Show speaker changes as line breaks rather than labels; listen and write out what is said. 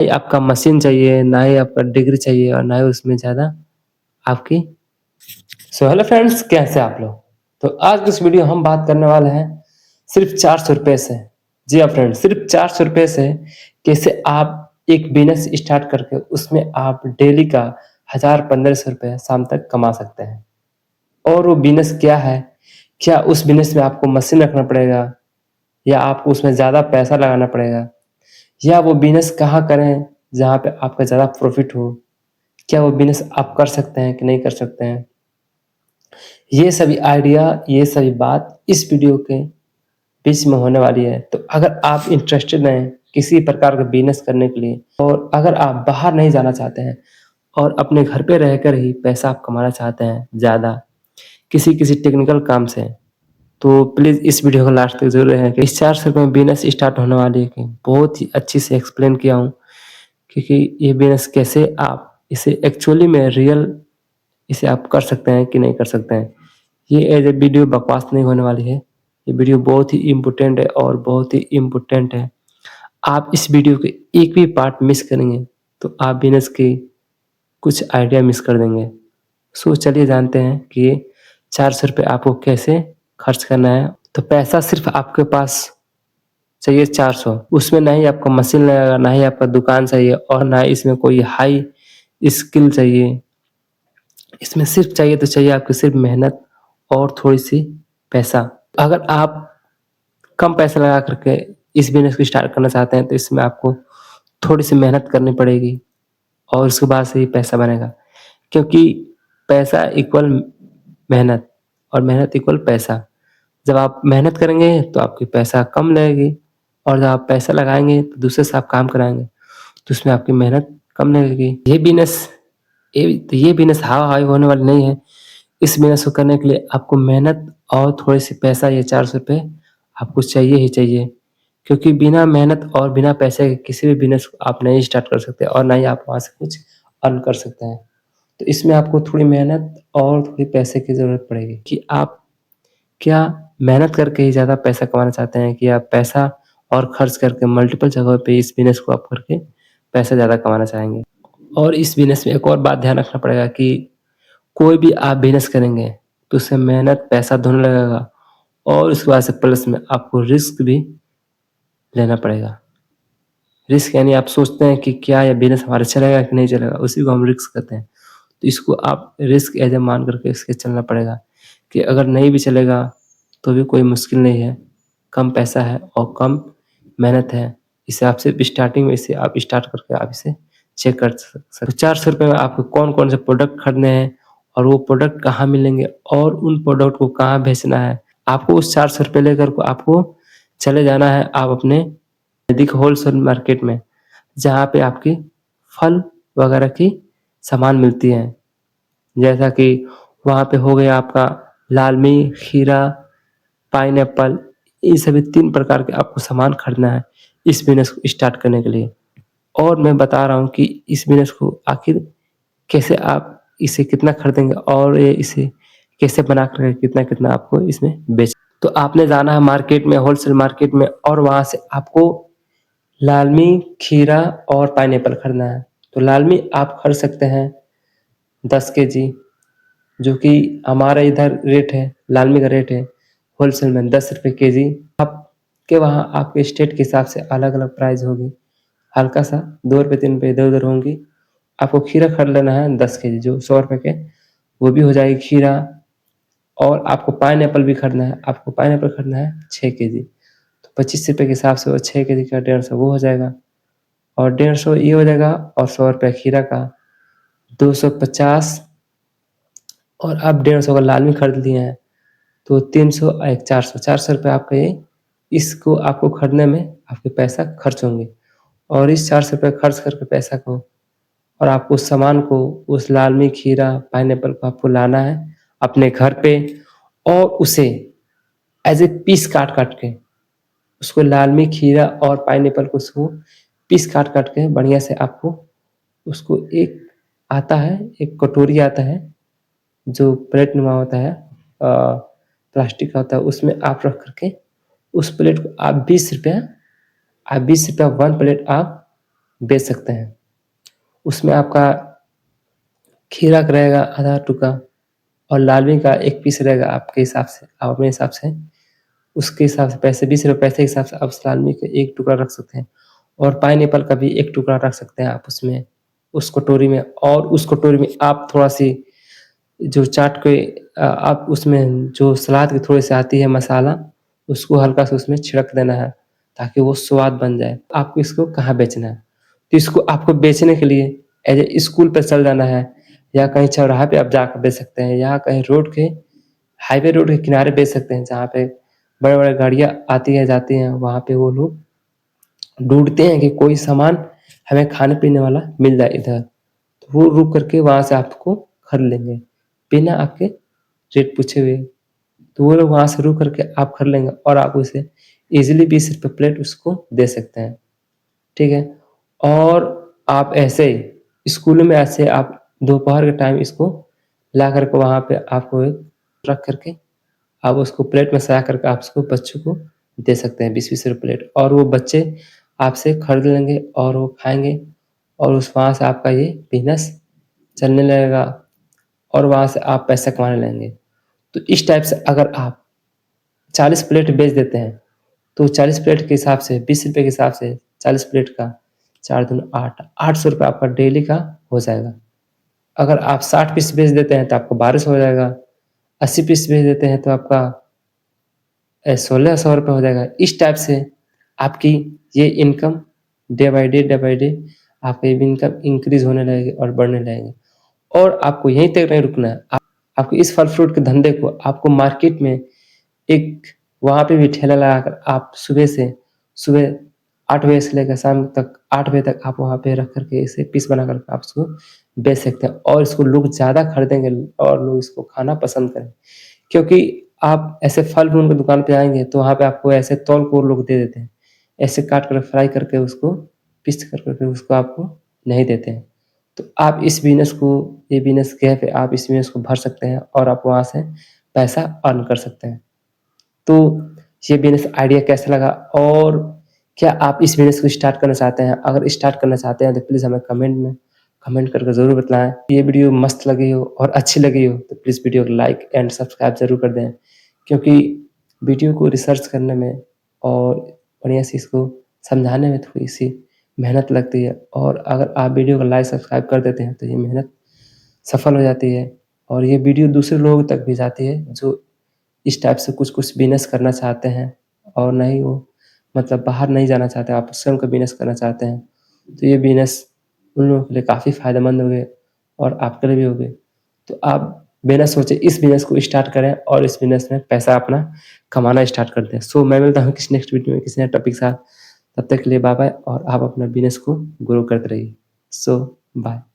ही आपका मशीन चाहिए, ना ही आपका डिग्री चाहिए और ना ही उसमें ज़्यादा आपकी। सो हेलो फ्रेंड्स, कैसे आप लोग? तो आज की इस वीडियो हम बात करने वाले हैं सिर्फ ₹400 से। जी हाँ फ्रेंड्स, सिर्फ ₹400 से कैसे आप एक बिज़नेस स्टार्ट करके उसमें आप डेली का 1000-1500 शाम तक कमा सकते हैं। और वो बिज़नेस क्या है? क्या उस बिज़नेस में आपको मशीन रखना पड़ेगा या आपको उसमें ज़्यादा पैसा लगाना पड़ेगा? या वो बिज़नेस कहाँ करें जहाँ पे आपका ज़्यादा प्रॉफ़िट हो? क्या वो बिज़नेस आप कर सकते हैं कि नहीं कर सकते हैं? ये सभी आइडिया, ये सभी बात इस वीडियो के बीच में होने वाली है। तो अगर आप इंटरेस्टेड हैं किसी प्रकार का बिज़नेस करने के लिए और अगर आप बाहर नहीं जाना चाहते हैं और अपने घर पे रहकर ही पैसा आप कमाना चाहते हैं ज़्यादा, किसी टेक्निकल काम से, तो प्लीज़ इस वीडियो को लास्ट तक ज़रूर रहें कि इस 400 में बिज़नेस स्टार्ट होने वाली है कि बहुत ही अच्छी से एक्सप्लेन किया हूँ, क्योंकि ये बिज़नेस कैसे आप इसे एक्चुअली में रियल इसे आप कर सकते हैं कि नहीं कर सकते हैं। ये एज़ ए वीडियो बकवास नहीं होने वाली है। ये वीडियो बहुत ही इम्पोर्टेंट है और बहुत ही इम्पोर्टेंट है। आप इस वीडियो के एक भी पार्ट मिस करेंगे, तो आप बिज़नेस की कुछ आइडिया मिस कर देंगे। सो चलिए जानते हैं कि ये ₹400 आपको कैसे खर्च करना है। तो पैसा सिर्फ़ आपके पास चाहिए 400, उसमें ना ही आपका मशीन लगेगा, ना ही आपका दुकान चाहिए और ना ही इसमें कोई हाई स्किल चाहिए। इसमें सिर्फ़ चाहिए तो चाहिए आपको सिर्फ़ मेहनत और थोड़ी-सी पैसा। अगर आप कम पैसा लगा कर के इस बिज़नेस को स्टार्ट करना चाहते हैं, तो इसमें आपको थोड़ी-सी मेहनत करनी पड़ेगी और उसके बाद से ही पैसा बनेगा। क्योंकि पैसा इक्वल मेहनत और मेहनत इक्वल पैसा। जब आप मेहनत करेंगे तो आपकी पैसा कम लगेगी और जब आप पैसा लगाएँगे तो दूसरे से आप काम कराएँगे, तो उसमें आपकी मेहनत कम लगेगी। ये बिज़नेस हावा-हावी होने वाली नहीं है। इस बिज़नेस को करने के लिए आपको मेहनत और थोड़ी-सी पैसा, ये ₹400 आपको चाहिए ही चाहिए। क्योंकि बिना मेहनत और बिना पैसे के किसी भी बिज़नेस को आप नहीं स्टार्ट कर सकते और ना ही आप वहाँ से कुछ अर्न कर सकते हैं। तो इसमें आपको थोड़ी मेहनत और थोड़ी पैसे की ज़रूरत पड़ेगी कि आप क्या मेहनत करके ही ज़्यादा पैसा कमाना चाहते हैं कि आप पैसा और खर्च करके मल्टीपल जगहों पे इस बिज़नेस को आप करके पैसा ज़्यादा कमाना चाहेंगे। और इस बिज़नेस में एक और बात ध्यान रखना पड़ेगा कि कोई भी आप बिज़नेस करेंगे, तो उसमें मेहनत, पैसा दोनों लगेगा और उसके बाद से प्लस में आपको रिस्क भी लेना पड़ेगा। रिस्क यानी आप सोचते हैं कि क्या ये बिज़नेस हमारा चलेगा कि नहीं चलेगा, उसी को हम रिस्क कहते हैं। तो इसको आप रिस्क एज़ अ मान करके इसके चलना पड़ेगा कि अगर नहीं भी चलेगा, तो भी कोई मुश्किल नहीं है। कम पैसा है और कम मेहनत है। इसे आप सिर्फ़ स्टार्टिंग में इसे आप स्टार्ट करके आप इसे चेक कर सकते। ₹400 में आपको कौन-कौन से प्रोडक्ट खरीदने हैं और वो प्रोडक्ट कहाँ मिलेंगे और उन प्रोडक्ट को कहाँ बेचना है। आपको उस ₹400 लेकर को आपको चले जाना है आप अपने नज़दीक होलसेल मार्केट में, जहाँ पे आपकी फल वगैरह की सामान मिलती हैं। जैसा कि वहाँ पे हो गया आपका लालमी, खीरा, पाइनएप्पल, ये सभी 3 प्रकार के आपको सामान खरीदना है इस बिज़नेस को स्टार्ट करने के लिए। और मैं बता रहा हूँ कि इस बिज़नेस को आखिर कैसे आप इसे कितना खरीदेंगे और ये इसे कैसे बना कर कितना-कितना आपको इसमें बेच। तो आपने जाना है मार्केट में, होलसेल मार्केट में और वहाँ से आपको लालमी, खीरा और पाइनएप्पल खरीदना है। तो लालमी आप खरीद सकते हैं 10 केजी, जो कि हमारे इधर रेट है, लालमी का रेट है होलसेल में ₹10 केजी। आपके वहाँ आपके स्टेट के हिसाब से अलग-अलग प्राइस होगी। हल्का-सा ₹2 ₹3 इधर-उधर होंगी। आपको खीरा खरीद लेना है 10 केजी जो ₹100 के, वो भी हो जाएगी खीरा। और आपको पाइनएप्पल भी खरीदना है, आपको पाइनएप्पल खरीदना है 6 केजी। तो ₹25 के हिसाब से वो 6 केजी का 150 वो हो जाएगा और 150 ये हो जाएगा और ₹100 खीरा का, 250 और आप 150 का लालमी खरीद लिए हैं, तो 300 एक 400 ₹400 आपका ये इसको आपको खरीदने में आपके पैसा खर्च होंगे। और इस ₹400 खर्च करके पैसा को और आपको उस सामान को, उस लालमी, खीरा, पाइनएप्पल को आपको लाना है अपने घर पे और उसे एज़ ए पीस काट-काट के उसको लालमी, खीरा और पाइनएप्पल को उसको पीस काट-काट के बढ़िया से आपको उसको एक आता है, एक कटोरी आता है, जो प्लेट नुमा होता है, प्लास्टिक का होता है, उसमें आप रख कर के उस प्लेट को आप ₹20 1 प्लेट आप बेच सकते हैं। उसमें आपका खीरा का रहेगा आधा टुकड़ा और लालमी का 1 पीस रहेगा आपके हिसाब से, आप अपने हिसाब से उसके हिसाब से पैसे ₹20 पैसे के हिसाब से आप उस लालमी का 1 टुकड़ा रख सकते हैं और पाइनएप्पल का भी 1 टुकड़ा रख सकते हैं आप उसमें, उस कटोरी में और उस कटोरी में आप थोड़ा-सी जो चाट के आप उसमें जो सलाद की थोड़ी-सी आती है मसाला, उसको हल्का-सा उसमें छिड़क देना है, ताकि वो स्वाद बन जाए। आपको इसको कहाँ बेचना है? तो इसको आपको बेचने के लिए एज़ ए स्कूल पे चल जाना है या कहीं चौराहे पे आप जाकर बेच सकते हैं या कहीं रोड के हाईवे रोड के किनारे बेच सकते हैं, जहाँ पे बड़े-बड़े गाड़ियाँ आती हैं, जाती हैं, वहाँ पे वो लोग ढूँढते हैं कि कोई सामान हमें खाने-पीने वाला मिल जाए इधर। तो वो रुक करके वहाँ से आपको खरीद लेंगे, बिना आपके रेट पूछे हुए। तो वो लोग वहाँ से रुक करके आप खरीद लेंगे और आप उसे ईज़िली ₹20 प्लेट उसको दे सकते हैं, ठीक है? और आप ऐसे ही स्कूलों में ऐसे आप दोपहर के टाइम इसको ला कर के वहाँ पे आपको एक रख कर के आप उसको प्लेट में सजा करके आप उसको बच्चों को दे सकते हैं 20-20 रुपए प्लेट और वो बच्चे आपसे खरीद लेंगे और वो खाएँगे और उस वहाँ से आपका ये बिज़नेस चलने लगेगा और वहाँ से आप पैसा कमाने लगेंगे। तो इस टाइप से अगर आप 40 प्लेट बेच देते हैं, तो 40 प्लेट के हिसाब से ₹20 के हिसाब से 40 प्लेट का 4 दूनी 8, ₹800 आपका डेली का हो जाएगा। अगर आप 60 पीस बेच देते हैं तो आपको 1200 हो जाएगा, 80 पीस बेच देते हैं तो आपका 1600 रुपए हो जाएगा। इस टाइप से आपकी ये इनकम डे बाय डे आपका ये इनकम इंक्रीज़ होने लगेगी और बढ़ने लगेगी। और आपको यहीं तक नहीं रुकना है। आप आपको इस फल-फ्रूट के धंधे को आपको मार्केट में एक वहाँ पे भी ठेला लगाकर आप सुबह 8 बजे से लेकर शाम तक 8 बजे तक आप वहाँ पे रख कर के इसे पीस बनाकर आप इसको बेच सकते हैं और इसको लोग ज़्यादा खरीदेंगे और लोग इसको खाना पसंद करेंगे। क्योंकि आप ऐसे फल-फूल की दुकान पे आएँगे तो वहाँ पे आपको ऐसे तौल के वो लोग दे देते हैं। ऐसे काट कर फ्राई करके उसको पीस कर के उसको आपको नहीं देते हैं। तो आप इस बिज़नेस को ये बिज़नेस कैफ़े आप इस बिज़नेस को भर सकते हैं और आप वहाँ से पैसा अर्न कर सकते हैं। तो ये बिज़नेस आइडिया कैसा लगा और क्या आप इस बिज़नेस को स्टार्ट करना चाहते हैं? अगर स्टार्ट करना चाहते हैं तो प्लीज़ हमें कमेंट में कमेंट करके ज़रूर बतलाएँ। ये वीडियो मस्त लगी हो और अच्छी लगी हो तो प्लीज़ वीडियो को लाइक एंड सब्सक्राइब ज़रूर कर दें। क्योंकि वीडियो को रिसर्च करने में और बढ़िया से इसको समझाने में थोड़ी-सी मेहनत लगती है और अगर आप वीडियो को लाइक सब्सक्राइब कर देते हैं तो ये मेहनत सफल हो जाती है और ये वीडियो दूसरे लोगों तक भी जाती है जो इस टाइप से कुछ-कुछ बिज़नेस करना चाहते हैं और नहीं वो मतलब बाहर नहीं जाना चाहते, आप स्वयं का बिज़नेस करना चाहते हैं, तो ये बिज़नेस उन लोगों के लिए काफ़ी फ़ायदेमंद होंगे और आपके लिए भी होंगे। तो आप बिना सोचे इस बिज़नेस को स्टार्ट करें और इस बिज़नेस में पैसा अपना कमाना स्टार्ट कर दें। सो मैं मिलता हूँ किसी नेक्स्ट वीडियो में किसी नए टॉपिक के साथ। तब तक के लिए बाय-बाय और आप अपना बिज़नेस को ग्रो करते रहिए। सो बाय।